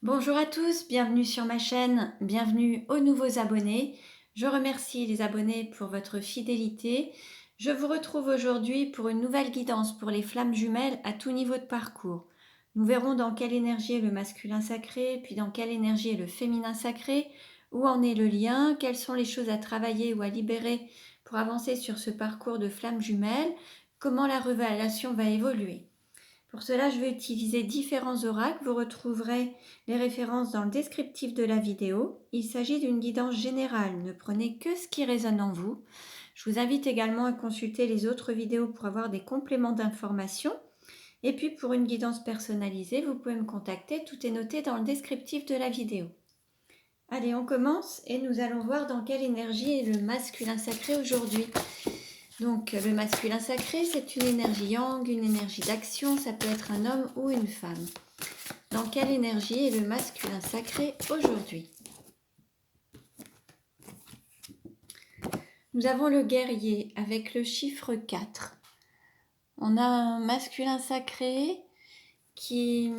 Bonjour à tous, bienvenue sur ma chaîne, bienvenue aux nouveaux abonnés. Je remercie les abonnés pour votre fidélité. Je vous retrouve aujourd'hui pour une nouvelle guidance pour les flammes jumelles à tout niveau de parcours. Nous verrons dans quelle énergie est le masculin sacré, puis dans quelle énergie est le féminin sacré, où en est le lien, quelles sont les choses à travailler ou à libérer pour avancer sur ce parcours de flammes jumelles, comment la révélation va évoluer. Pour cela, je vais utiliser différents oracles. Vous retrouverez les références dans le descriptif de la vidéo. Il s'agit d'une guidance générale. Ne prenez que ce qui résonne en vous. Je vous invite également à consulter les autres vidéos pour avoir des compléments d'informations. Et puis pour une guidance personnalisée, vous pouvez me contacter. Tout est noté dans le descriptif de la vidéo. Allez, on commence et nous allons voir dans quelle énergie est le masculin sacré aujourd'hui. Donc le masculin sacré, c'est une énergie yang, une énergie d'action, ça peut être un homme ou une femme. Dans quelle énergie est le masculin sacré aujourd'hui? Nous avons le guerrier avec le chiffre 4. On a un masculin sacré qui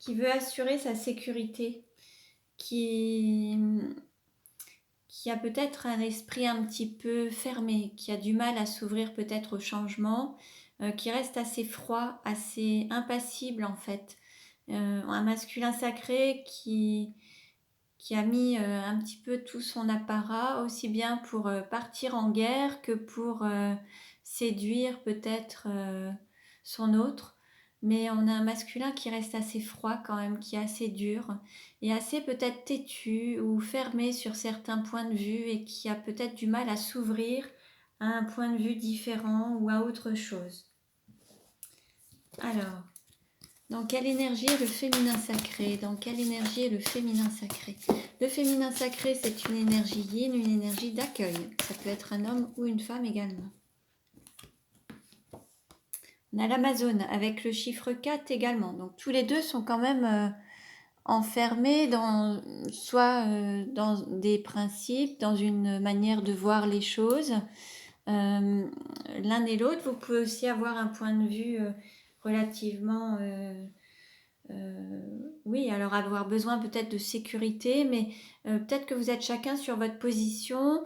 veut assurer sa sécurité, qui a peut-être un esprit un petit peu fermé, qui a du mal à s'ouvrir peut-être au changement, qui reste assez froid, assez impassible en fait. Un masculin sacré qui a mis un petit peu tout son apparat, aussi bien pour partir en guerre que pour séduire peut-être son autre. Mais on a un masculin qui reste assez froid quand même, qui est assez dur et assez peut-être têtu ou fermé sur certains points de vue et qui a peut-être du mal à s'ouvrir à un point de vue différent ou à autre chose. Alors, dans quelle énergie est le féminin sacré? Dans quelle énergie est le féminin sacré? Le féminin sacré, c'est une énergie yin, une énergie d'accueil. Ça peut être un homme ou une femme également. On a l'Amazone avec le chiffre 4 également. Donc tous les deux sont quand même enfermés soit dans des principes, dans une manière de voir les choses. L'un et l'autre, vous pouvez aussi avoir un point de vue relativement... oui, alors avoir besoin peut-être de sécurité, mais peut-être que vous êtes chacun sur votre position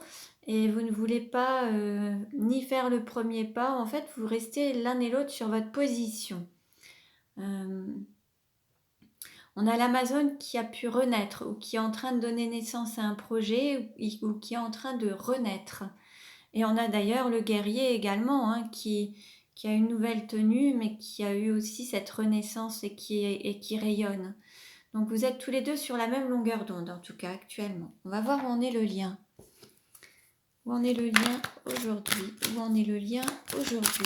et vous ne voulez pas ni faire le premier pas. En fait, vous restez l'un et l'autre sur votre position. On a l'Amazone qui a pu renaître ou qui est en train de donner naissance à un projet ou qui est en train de renaître. Et on a d'ailleurs le guerrier également qui a une nouvelle tenue mais qui a eu aussi cette renaissance et qui rayonne. Donc vous êtes tous les deux sur la même longueur d'onde en tout cas actuellement. On va voir où en est le lien. Où en est le lien aujourd'hui? Où en est le lien aujourd'hui?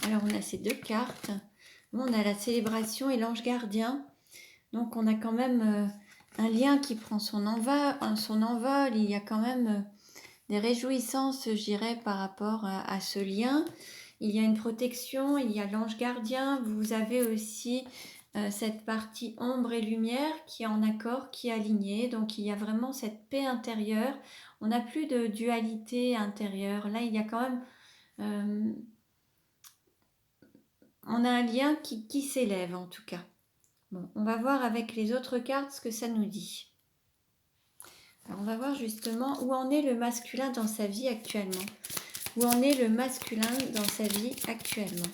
Alors on a ces deux cartes. On a la célébration et l'ange gardien. Donc on a quand même un lien qui prend son envol. Il y a quand même des réjouissances, je dirais, par rapport à ce lien. Il y a une protection, il y a l'ange gardien. Vous avez aussi cette partie ombre et lumière qui est en accord, qui est alignée. Donc il y a vraiment cette paix intérieure. On n'a plus de dualité intérieure. Là, il y a quand même... on a un lien qui s'élève en tout cas. Bon, on va voir avec les autres cartes ce que ça nous dit. Alors on va voir justement où en est le masculin dans sa vie actuellement. Où en est le masculin dans sa vie actuellement.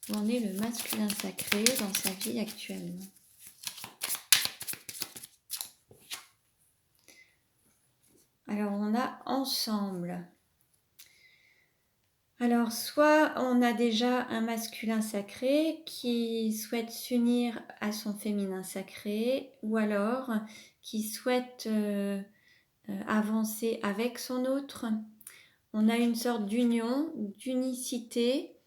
Où en est le masculin sacré dans sa vie actuellement. Alors on a ensemble. Alors soit on a déjà un masculin sacré qui souhaite s'unir à son féminin sacré, ou alors qui souhaite avancer avec son autre. On a une sorte d'union, d'unicité.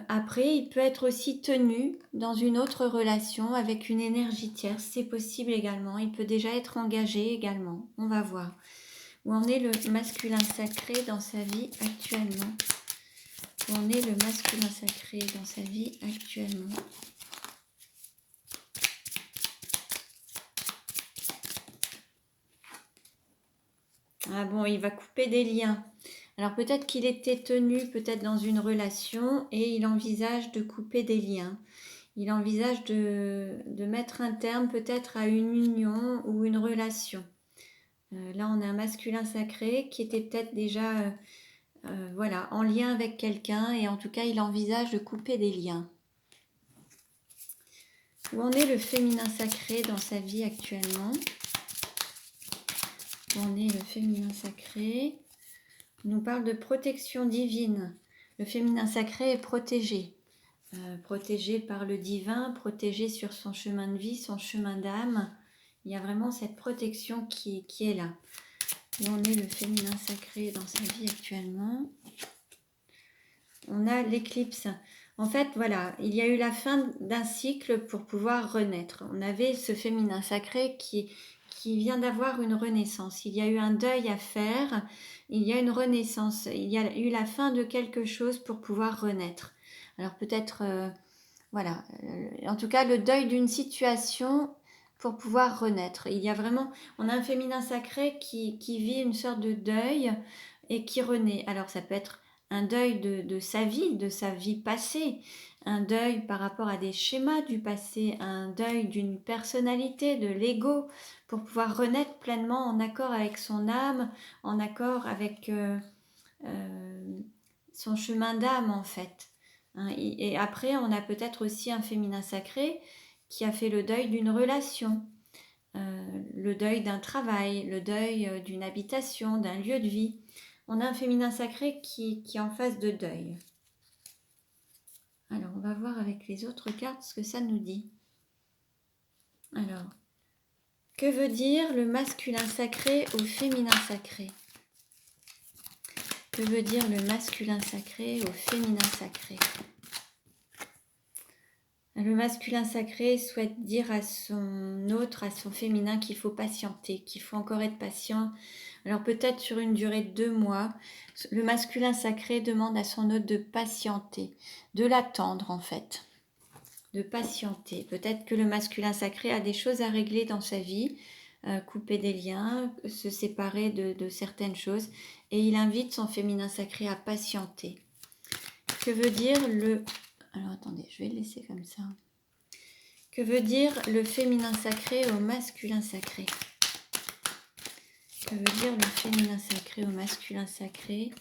Après, il peut être aussi tenu dans une autre relation avec une énergie tierce, c'est possible également. Il peut déjà être engagé également, on va voir. Où en est le masculin sacré dans sa vie actuellement? Où en est le masculin sacré dans sa vie actuellement? Ah bon, il va couper des liens. Alors peut-être qu'il était tenu peut-être dans une relation et il envisage de couper des liens. Il envisage de mettre un terme peut-être à une union ou une relation. Là, on a un masculin sacré qui était peut-être déjà voilà, en lien avec quelqu'un et en tout cas, il envisage de couper des liens. Où en est le féminin sacré dans sa vie actuellement? Où en est le féminin sacré? Il nous parle de protection divine. Le féminin sacré est protégé. Protégé par le divin, protégé sur son chemin de vie, son chemin d'âme. Il y a vraiment cette protection qui est là. Où en est le féminin sacré dans sa vie actuellement? On a l'éclipse. En fait, voilà, il y a eu la fin d'un cycle pour pouvoir renaître. On avait ce féminin sacré qui vient d'avoir une renaissance. Il y a eu un deuil à faire, il y a une renaissance, il y a eu la fin de quelque chose pour pouvoir renaître. Alors peut-être, voilà, en tout cas le deuil d'une situation pour pouvoir renaître. Il y a vraiment, on a un féminin sacré qui vit une sorte de deuil et qui renaît. Alors ça peut être un deuil de sa vie passée, un deuil par rapport à des schémas du passé, un deuil d'une personnalité, de l'ego, pour pouvoir renaître pleinement en accord avec son âme, en accord avec son chemin d'âme en fait. Et après, on a peut-être aussi un féminin sacré qui a fait le deuil d'une relation, le deuil d'un travail, le deuil d'une habitation, d'un lieu de vie. On a un féminin sacré qui est en phase de deuil. Alors, on va voir avec les autres cartes ce que ça nous dit. Alors, que veut dire le masculin sacré au féminin sacré? Que veut dire le masculin sacré au féminin sacré? Le masculin sacré souhaite dire à son autre, à son féminin, qu'il faut patienter, qu'il faut encore être patient. Alors peut-être sur une durée de 2 mois, le masculin sacré demande à son autre de patienter, de l'attendre en fait, de patienter. Peut-être que le masculin sacré a des choses à régler dans sa vie, couper des liens, se séparer de certaines choses, et il invite son féminin sacré à patienter. Que veut dire le... Alors attendez, je vais le laisser comme ça. Que veut dire le féminin sacré au masculin sacré? Que veut dire le féminin sacré au masculin sacré?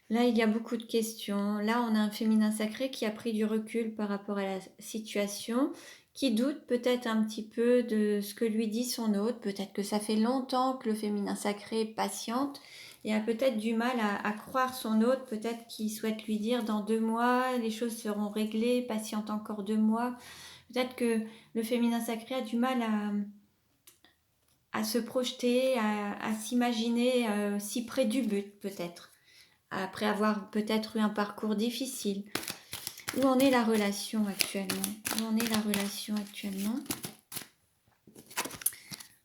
Là, il y a beaucoup de questions. Là, on a un féminin sacré qui a pris du recul par rapport à la situation, qui doute peut-être un petit peu de ce que lui dit son autre. Peut-être que ça fait longtemps que le féminin sacré patiente et a peut-être du mal à croire son autre. Peut-être qu'il souhaite lui dire dans 2 mois, les choses seront réglées, patiente encore 2 mois. Peut-être que le féminin sacré a du mal à se projeter, à s'imaginer si près du but peut-être, après avoir peut-être eu un parcours difficile. Où en est la relation actuellement? Où en est la relation actuellement?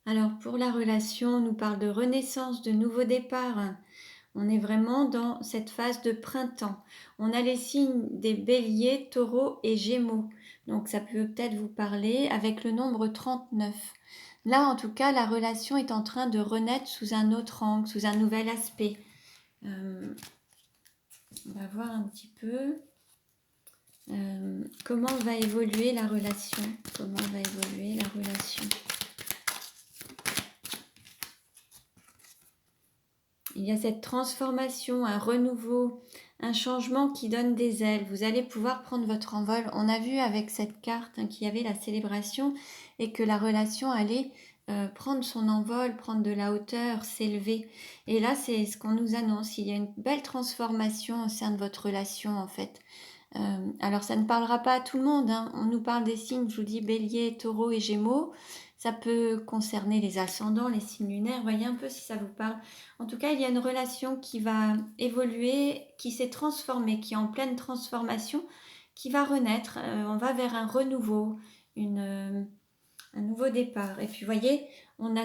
Alors pour la relation, on nous parle de renaissance, de nouveau départ. On est vraiment dans cette phase de printemps. On a les signes des béliers, taureaux et gémeaux. Donc ça peut peut-être vous parler avec le nombre 39. Là, en tout cas, la relation est en train de renaître sous un autre angle, sous un nouvel aspect. On va voir un petit peu comment va évoluer la relation. Comment va évoluer la relation. Il y a cette transformation, un renouveau, un changement qui donne des ailes. Vous allez pouvoir prendre votre envol. On a vu avec cette carte qu'il y avait la célébration et que la relation allait prendre son envol, prendre de la hauteur, s'élever. Et là, c'est ce qu'on nous annonce. Il y a une belle transformation au sein de votre relation, en fait. Alors, ça ne parlera pas à tout le monde. Hein. On nous parle des signes, je vous dis, bélier, taureau et gémeaux. Ça peut concerner les ascendants, les signes lunaires. Voyez un peu si ça vous parle. En tout cas, il y a une relation qui va évoluer, qui s'est transformée, qui est en pleine transformation, qui va renaître. On va vers un renouveau, un nouveau départ. Et puis, vous voyez, on a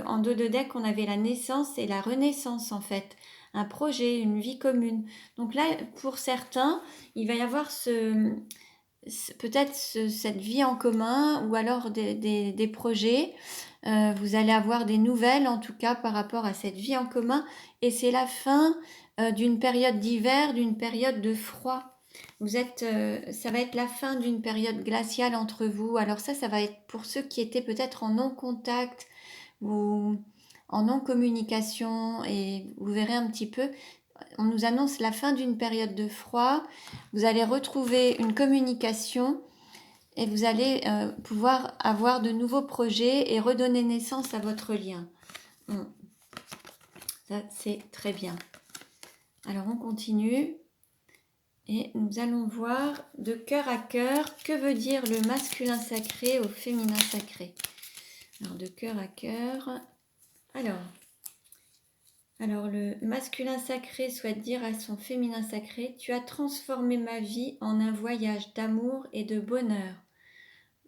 en dos de deck, on avait la naissance et la renaissance, en fait. Un projet, une vie commune. Donc là, pour certains, il va y avoir peut-être cette vie en commun ou alors des projets. Vous allez avoir des nouvelles en tout cas par rapport à cette vie en commun et c'est la fin d'une période d'hiver, d'une période de froid. Ça va être la fin d'une période glaciale entre vous. Alors ça va être pour ceux qui étaient peut-être en non-contact ou en non-communication, et vous verrez un petit peu, on nous annonce la fin d'une période de froid. Vous allez retrouver une communication et vous allez pouvoir avoir de nouveaux projets et redonner naissance à votre lien. Ça, c'est très bien. Alors, on continue et nous allons voir de cœur à cœur que veut dire le masculin sacré au féminin sacré. Alors, de cœur à cœur. Alors, le masculin sacré souhaite dire à son féminin sacré: tu as transformé ma vie en un voyage d'amour et de bonheur,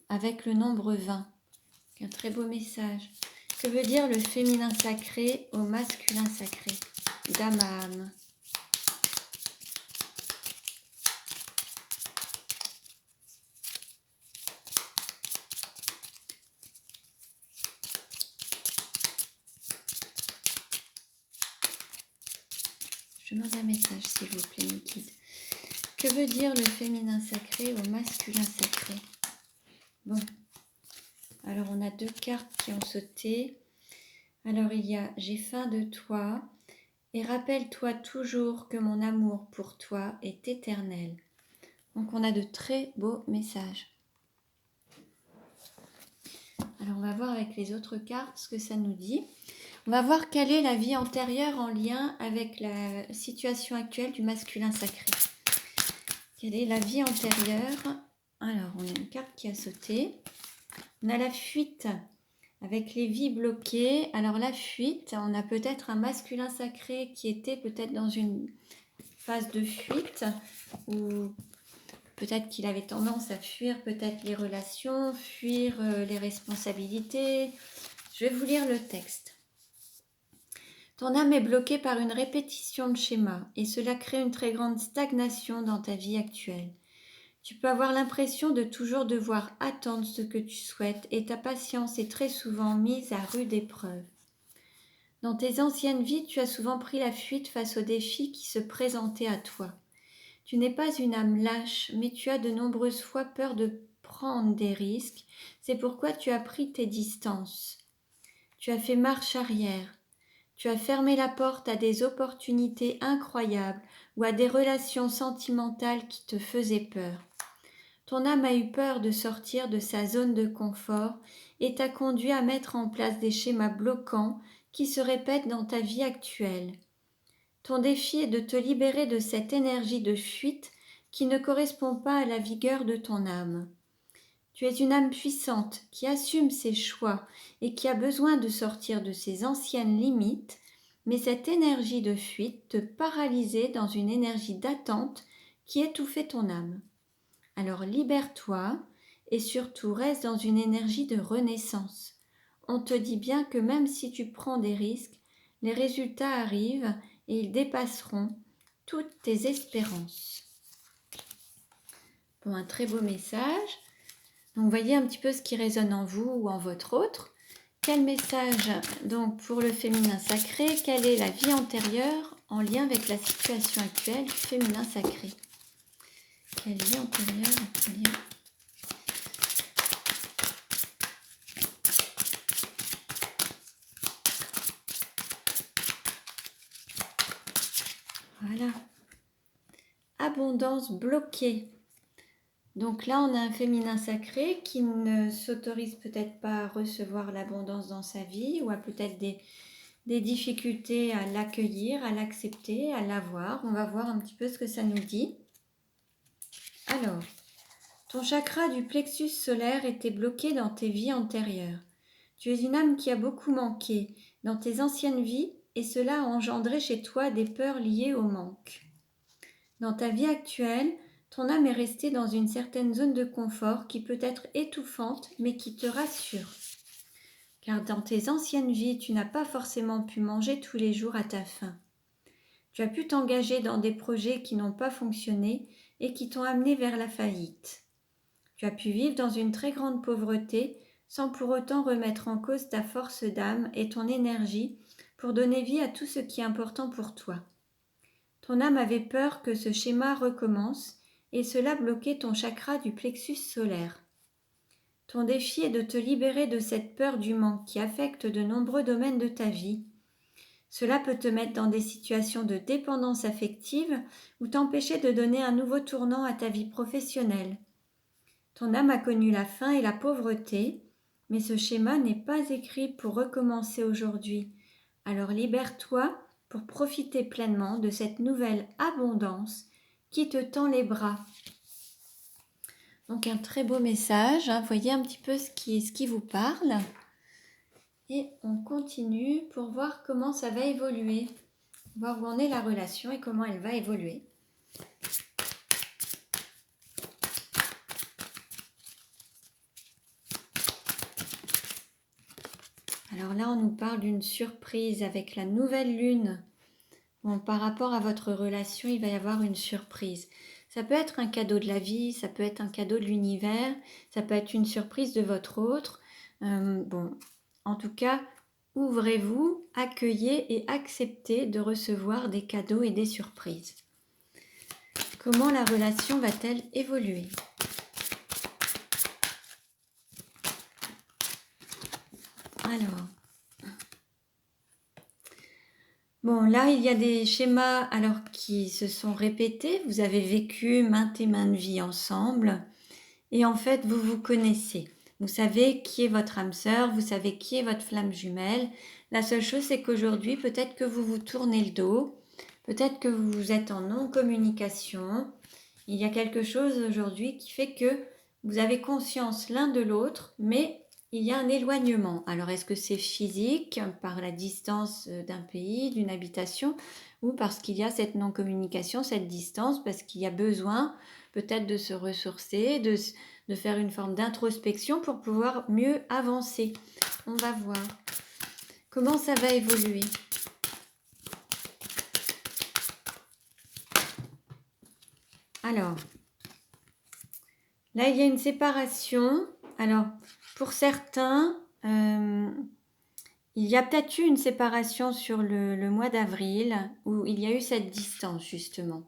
avec le nombre 20. Un très beau message. Que veut dire le féminin sacré au masculin sacré? Dame à âme. Je demande un message, s'il vous plaît, Nikid. Que veut dire le féminin sacré au masculin sacré? Bon. Alors, on a 2 cartes qui ont sauté. Alors, il y a « J'ai faim de toi et rappelle-toi toujours que mon amour pour toi est éternel ». Donc, on a de très beaux messages. Alors, on va voir avec les autres cartes ce que ça nous dit. On va voir quelle est la vie antérieure en lien avec la situation actuelle du masculin sacré. Quelle est la vie antérieure? Alors, on a une carte qui a sauté. On a la fuite avec les vies bloquées. Alors, la fuite, on a peut-être un masculin sacré qui était peut-être dans une phase de fuite, ou peut-être qu'il avait tendance à fuir peut-être les relations, fuir les responsabilités. Je vais vous lire le texte. Ton âme est bloquée par une répétition de schémas et cela crée une très grande stagnation dans ta vie actuelle. Tu peux avoir l'impression de toujours devoir attendre ce que tu souhaites et ta patience est très souvent mise à rude épreuve. Dans tes anciennes vies, tu as souvent pris la fuite face aux défis qui se présentaient à toi. Tu n'es pas une âme lâche, mais tu as de nombreuses fois peur de prendre des risques. C'est pourquoi tu as pris tes distances. Tu as fait marche arrière. Tu as fermé la porte à des opportunités incroyables ou à des relations sentimentales qui te faisaient peur. Ton âme a eu peur de sortir de sa zone de confort et t'a conduit à mettre en place des schémas bloquants qui se répètent dans ta vie actuelle. Ton défi est de te libérer de cette énergie de fuite qui ne correspond pas à la vigueur de ton âme. Tu es une âme puissante qui assume ses choix et qui a besoin de sortir de ses anciennes limites, mais cette énergie de fuite te paralysait dans une énergie d'attente qui étouffait ton âme. Alors libère-toi et surtout reste dans une énergie de renaissance. On te dit bien que même si tu prends des risques, les résultats arrivent et ils dépasseront toutes tes espérances. Bon, un très beau message. Donc, voyez un petit peu ce qui résonne en vous ou en votre autre. Quel message donc pour le féminin sacré? Quelle est la vie antérieure en lien avec la situation actuelle du féminin sacré? Quelle vie antérieure en lien? Voilà. Abondance bloquée. Donc là, on a un féminin sacré qui ne s'autorise peut-être pas à recevoir l'abondance dans sa vie ou a peut-être des difficultés à l'accueillir, à l'accepter, à l'avoir. On va voir un petit peu ce que ça nous dit. Alors, ton chakra du plexus solaire était bloqué dans tes vies antérieures. Tu es une âme qui a beaucoup manqué dans tes anciennes vies et cela a engendré chez toi des peurs liées au manque. Dans ta vie actuelle, ton âme est restée dans une certaine zone de confort qui peut être étouffante mais qui te rassure. Car dans tes anciennes vies, tu n'as pas forcément pu manger tous les jours à ta faim. Tu as pu t'engager dans des projets qui n'ont pas fonctionné et qui t'ont amené vers la faillite. Tu as pu vivre dans une très grande pauvreté sans pour autant remettre en cause ta force d'âme et ton énergie pour donner vie à tout ce qui est important pour toi. Ton âme avait peur que ce schéma recommence et cela bloquait ton chakra du plexus solaire. Ton défi est de te libérer de cette peur du manque qui affecte de nombreux domaines de ta vie. Cela peut te mettre dans des situations de dépendance affective ou t'empêcher de donner un nouveau tournant à ta vie professionnelle. Ton âme a connu la faim et la pauvreté, mais ce schéma n'est pas écrit pour recommencer aujourd'hui. Alors libère-toi pour profiter pleinement de cette nouvelle abondance qui te tend les bras. Donc un très beau message, hein. Voyez un petit peu ce qui vous parle. Et on continue pour voir comment ça va évoluer. Voir où en est la relation et comment elle va évoluer. Alors là, on nous parle d'une surprise avec la nouvelle lune. Bon, par rapport à votre relation, il va y avoir une surprise. Ça peut être un cadeau de la vie, ça peut être un cadeau de l'univers, ça peut être une surprise de votre autre. En tout cas, ouvrez-vous, accueillez et acceptez de recevoir des cadeaux et des surprises. Comment la relation va-t-elle évoluer ? Alors, bon, là, il y a des schémas qui se sont répétés. Vous avez vécu maintes et maintes vies ensemble. Et en fait, vous vous connaissez. Vous savez qui est votre âme sœur, vous savez qui est votre flamme jumelle. La seule chose, c'est qu'aujourd'hui, peut-être que vous vous tournez le dos. Peut-être que vous êtes en non-communication. Il y a quelque chose aujourd'hui qui fait que vous avez conscience l'un de l'autre, mais il y a un éloignement. Alors, est-ce que c'est physique, par la distance d'un pays, d'une habitation, ou parce qu'il y a cette non-communication, cette distance, parce qu'il y a besoin peut-être de se ressourcer, de faire une forme d'introspection pour pouvoir mieux avancer. On va voir comment ça va évoluer. Alors, là, il y a une séparation. Alors, pour certains, il y a peut-être eu une séparation sur le mois d'avril où il y a eu cette distance, justement.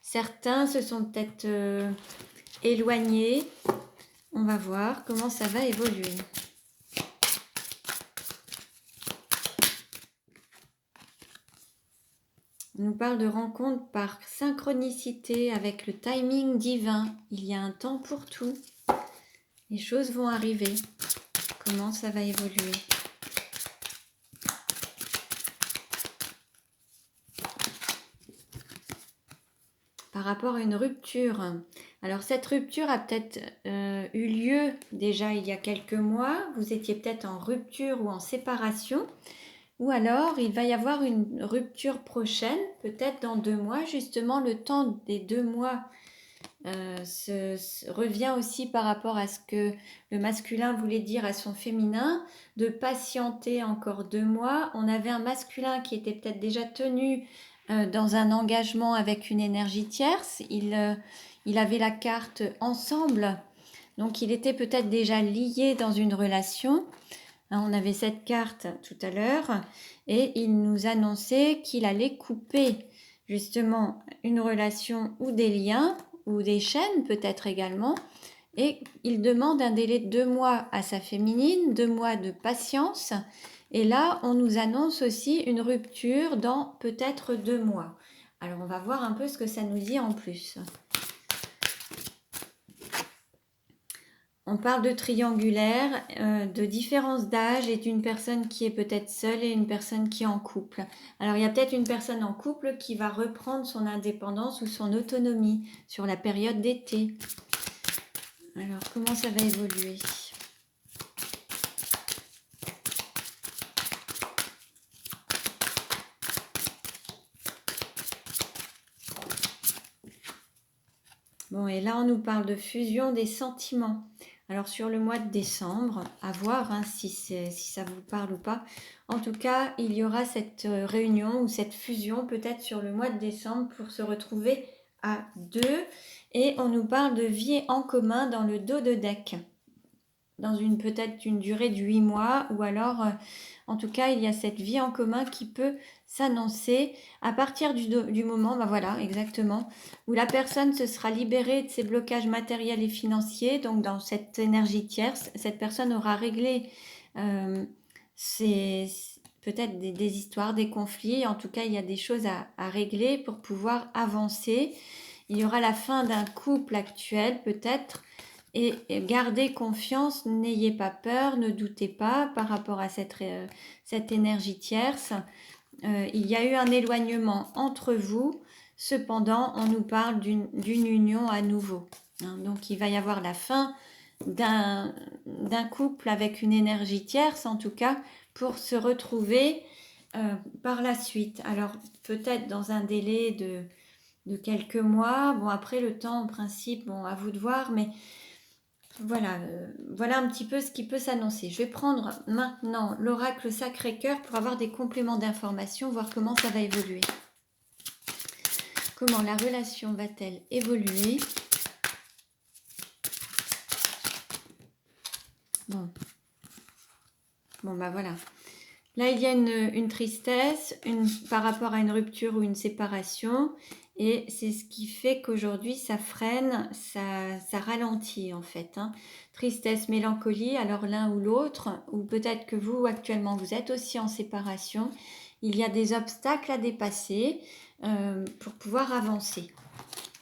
Certains se sont peut-être éloignés. On va voir comment ça va évoluer. On nous parle de rencontre par synchronicité avec le timing divin. Il y a un temps pour tout. Les choses vont arriver. Comment ça va évoluer ? Par rapport à une rupture. Alors cette rupture a peut-être eu lieu déjà il y a quelques mois. Vous étiez peut-être en rupture ou en séparation. Ou alors, il va y avoir une rupture prochaine, peut-être dans 2 mois. Justement, le temps des 2 mois revient aussi par rapport à ce que le masculin voulait dire à son féminin, de patienter encore 2 mois. On avait un masculin qui était peut-être déjà tenu dans un engagement avec une énergie tierce. Il avait la carte ensemble, donc il était peut-être déjà lié dans une relation. On avait cette carte tout à l'heure et il nous annonçait qu'il allait couper justement une relation ou des liens ou des chaînes peut-être également, et il demande un délai de 2 mois à sa féminine, 2 mois de patience, et là on nous annonce aussi une rupture dans peut-être 2 mois. Alors on va voir un peu ce que ça nous dit en plus. On parle de triangulaire, de différence d'âge et d'une personne qui est peut-être seule et une personne qui est en couple. Alors il y a peut-être une personne en couple qui va reprendre son indépendance ou son autonomie sur la période d'été. Alors comment ça va évoluer ? Bon, et là on nous parle de fusion des sentiments. Alors sur le mois de décembre, à voir si ça vous parle ou pas. En tout cas, il y aura cette réunion ou cette fusion peut-être sur le mois de décembre pour se retrouver à 2. Et on nous parle de vie en commun dans le dos de deck. dans peut-être une durée de 8 mois, ou alors, en tout cas, il y a cette vie en commun qui peut s'annoncer à partir du moment, ben voilà, exactement, où la personne se sera libérée de ses blocages matériels et financiers. Donc, dans cette énergie tierce, cette personne aura réglé euh, peut-être des histoires, des conflits. En tout cas, il y a des choses à régler pour pouvoir avancer. Il y aura la fin d'un couple actuel, peut-être. Et gardez confiance, n'ayez pas peur, ne doutez pas par rapport à cette énergie tierce. Il y a eu un éloignement entre vous, cependant on nous parle d'une union à nouveau. Donc il va y avoir la fin d'un couple avec une énergie tierce, en tout cas, pour se retrouver par la suite. Alors peut-être dans un délai de quelques mois. Bon, après le temps, en principe, bon, à vous de voir, mais voilà, voilà un petit peu ce qui peut s'annoncer. Je vais prendre maintenant l'oracle Sacré-Cœur pour avoir des compléments d'information, voir comment ça va évoluer. Comment la relation va-t-elle évoluer? Bon, bah voilà. Là, il y a une tristesse par rapport à une rupture ou une séparation. Et c'est ce qui fait qu'aujourd'hui, ça freine, ça ralentit en fait. Tristesse, mélancolie, alors l'un ou l'autre, ou peut-être que vous, actuellement, vous êtes aussi en séparation. Il y a des obstacles à dépasser pour pouvoir avancer.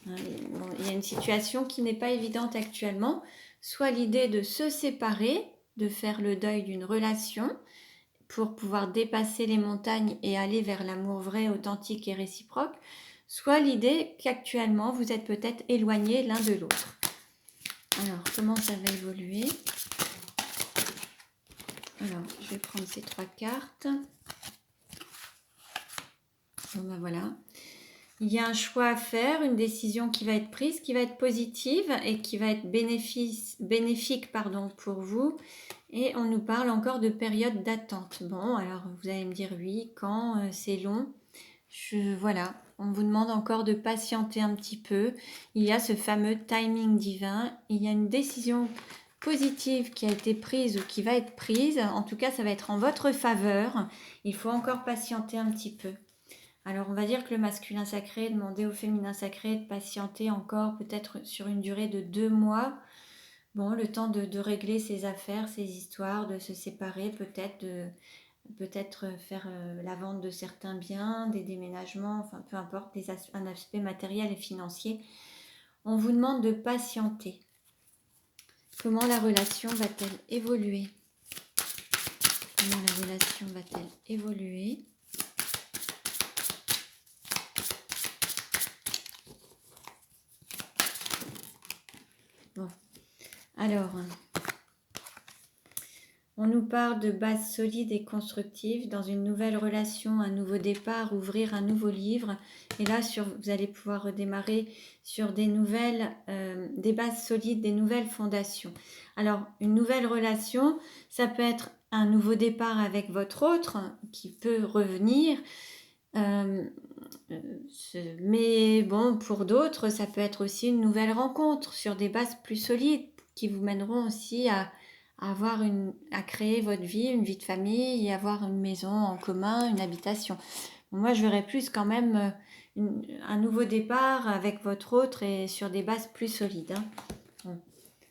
Bon, il y a une situation qui n'est pas évidente actuellement. Soit l'idée de se séparer, de faire le deuil d'une relation, pour pouvoir dépasser les montagnes et aller vers l'amour vrai, authentique et réciproque, soit l'idée qu'actuellement vous êtes peut-être éloignés l'un de l'autre. Alors, comment ça va évoluer? Alors, je vais prendre ces 3 cartes. Bon, ben voilà. Il y a un choix à faire, une décision qui va être prise, qui va être positive et qui va être bénéfique pour vous. Et on nous parle encore de période d'attente. Bon, alors vous allez me dire oui, quand c'est long. Voilà, on vous demande encore de patienter un petit peu. Il y a ce fameux timing divin. Il y a une décision positive qui a été prise ou qui va être prise. En tout cas, ça va être en votre faveur. Il faut encore patienter un petit peu. Alors, on va dire que le masculin sacré demandait au féminin sacré de patienter encore peut-être sur une durée de 2 mois. Bon, le temps de régler ses affaires, ses histoires, de se séparer, peut-être faire la vente de certains biens, des déménagements, enfin peu importe, un aspect matériel et financier. On vous demande de patienter. Comment la relation va-t-elle évoluer? Comment la relation va-t-elle évoluer? Bon, alors, on nous parle de bases solides et constructives dans une nouvelle relation, un nouveau départ, ouvrir un nouveau livre. Et là, vous allez pouvoir redémarrer sur des bases solides, des nouvelles fondations. Alors, une nouvelle relation, ça peut être un nouveau départ avec votre autre qui peut revenir. Mais bon, pour d'autres, ça peut être aussi une nouvelle rencontre sur des bases plus solides qui vous mèneront aussi à créer votre vie, une vie de famille et avoir une maison en commun, une habitation. Bon, moi, je verrais plus quand même un nouveau départ avec votre autre et sur des bases plus solides. Bon.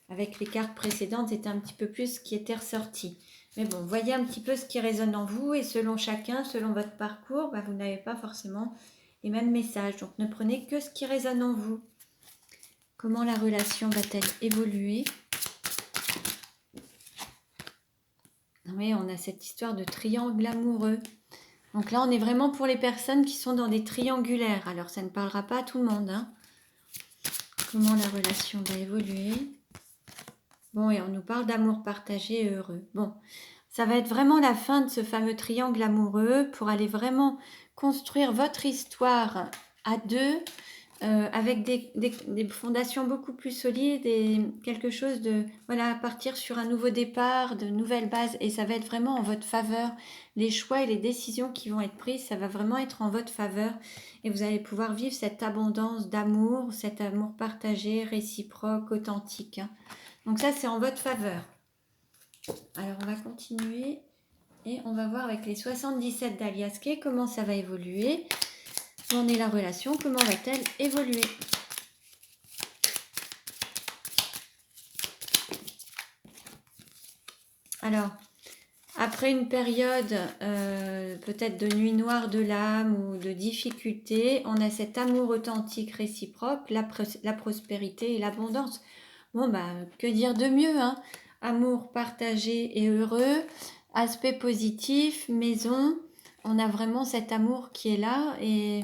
Avec les cartes précédentes, c'était un petit peu plus ce qui était ressorti. Mais bon, voyez un petit peu ce qui résonne en vous et selon chacun, selon votre parcours, vous n'avez pas forcément les mêmes messages. Donc ne prenez que ce qui résonne en vous. Comment la relation va-t-elle évoluer? Oui, on a cette histoire de triangle amoureux. Donc là, on est vraiment pour les personnes qui sont dans des triangulaires. Alors, ça ne parlera pas à tout le monde. Comment la relation va évoluer? Bon, et on nous parle d'amour partagé et heureux. Bon, ça va être vraiment la fin de ce fameux triangle amoureux pour aller vraiment construire votre histoire à deux avec des fondations beaucoup plus solides et quelque chose partir sur un nouveau départ, de nouvelles bases et ça va être vraiment en votre faveur. Les choix et les décisions qui vont être prises, ça va vraiment être en votre faveur et vous allez pouvoir vivre cette abondance d'amour, cet amour partagé, réciproque, authentique. Donc ça, c'est en votre faveur. Alors, on va continuer et on va voir avec les 77 d'Alias Kay comment ça va évoluer. Où en est la relation? Comment va-t-elle évoluer? Alors, après une période peut-être de nuit noire de l'âme ou de difficulté, on a cet amour authentique réciproque, la prospérité et l'abondance. Bon, bah, que dire de mieux, hein? Amour partagé et heureux, aspect positif, maison. On a vraiment cet amour qui est là et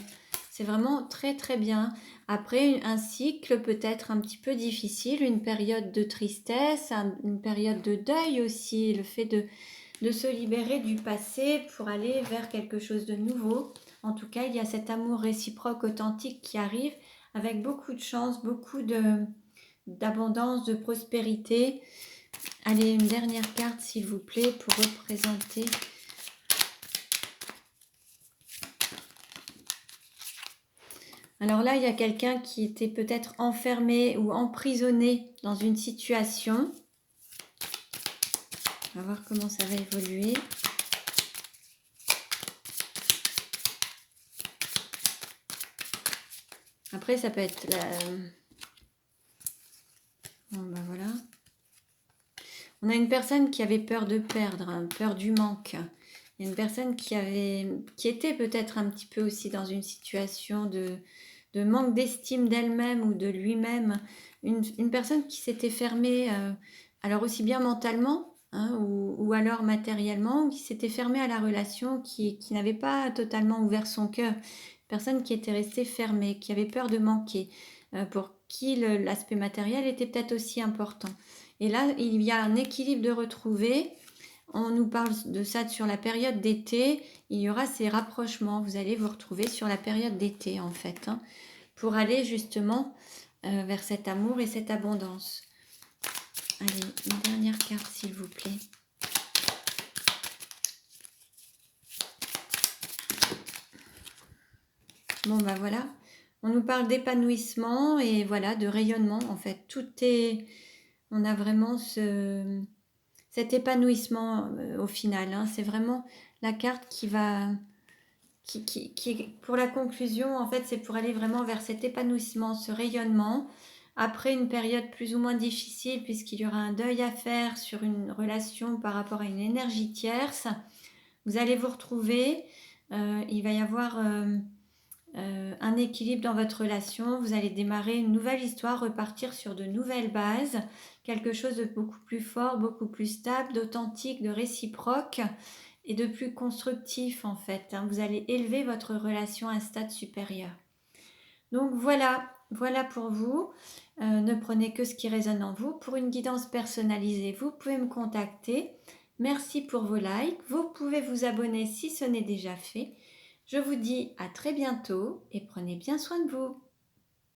c'est vraiment très très bien. Après un cycle peut-être un petit peu difficile, une période de tristesse, une période de deuil aussi, le fait de se libérer du passé pour aller vers quelque chose de nouveau. En tout cas, il y a cet amour réciproque authentique qui arrive avec beaucoup de chance, beaucoup d'abondance, de prospérité. Allez, une dernière carte s'il vous plaît pour représenter. Alors là, il y a quelqu'un qui était peut-être enfermé ou emprisonné dans une situation. On va voir comment ça va évoluer. Après, ça peut être la... Bon, ben voilà. On a une personne qui avait peur de perdre, hein, peur du manque. Il y a une personne qui était peut-être un petit peu aussi dans une situation de manque d'estime d'elle-même ou de lui-même. Une personne qui s'était fermée, alors aussi bien mentalement, hein, ou alors matériellement, ou qui s'était fermée à la relation, qui n'avait pas totalement ouvert son cœur. Une personne qui était restée fermée, qui avait peur de manquer, pour qui l'aspect matériel était peut-être aussi important. Et là, il y a un équilibre de retrouver. On nous parle de ça sur la période d'été. Il y aura ces rapprochements. Vous allez vous retrouver sur la période d'été, en fait, hein, pour aller justement vers cet amour et cette abondance. Allez, une dernière carte, s'il vous plaît. Bon, ben voilà. On nous parle d'épanouissement et voilà, de rayonnement, en fait. Tout est... On a vraiment cet épanouissement au final, hein. C'est vraiment la carte qui va... pour la conclusion, en fait, c'est pour aller vraiment vers cet épanouissement, ce rayonnement, après une période plus ou moins difficile, puisqu'il y aura un deuil à faire sur une relation par rapport à une énergie tierce. Vous allez vous retrouver, il va y avoir un équilibre dans votre relation, vous allez démarrer une nouvelle histoire, repartir sur de nouvelles bases, quelque chose de beaucoup plus fort, beaucoup plus stable, d'authentique, de réciproque et de plus constructif en fait, hein. Vous allez élever votre relation à un stade supérieur. Donc voilà pour vous. Ne prenez que ce qui résonne en vous. Pour une guidance personnalisée, vous pouvez me contacter. Merci pour vos likes. Vous pouvez vous abonner si ce n'est déjà fait. Je vous dis à très bientôt et prenez bien soin de vous.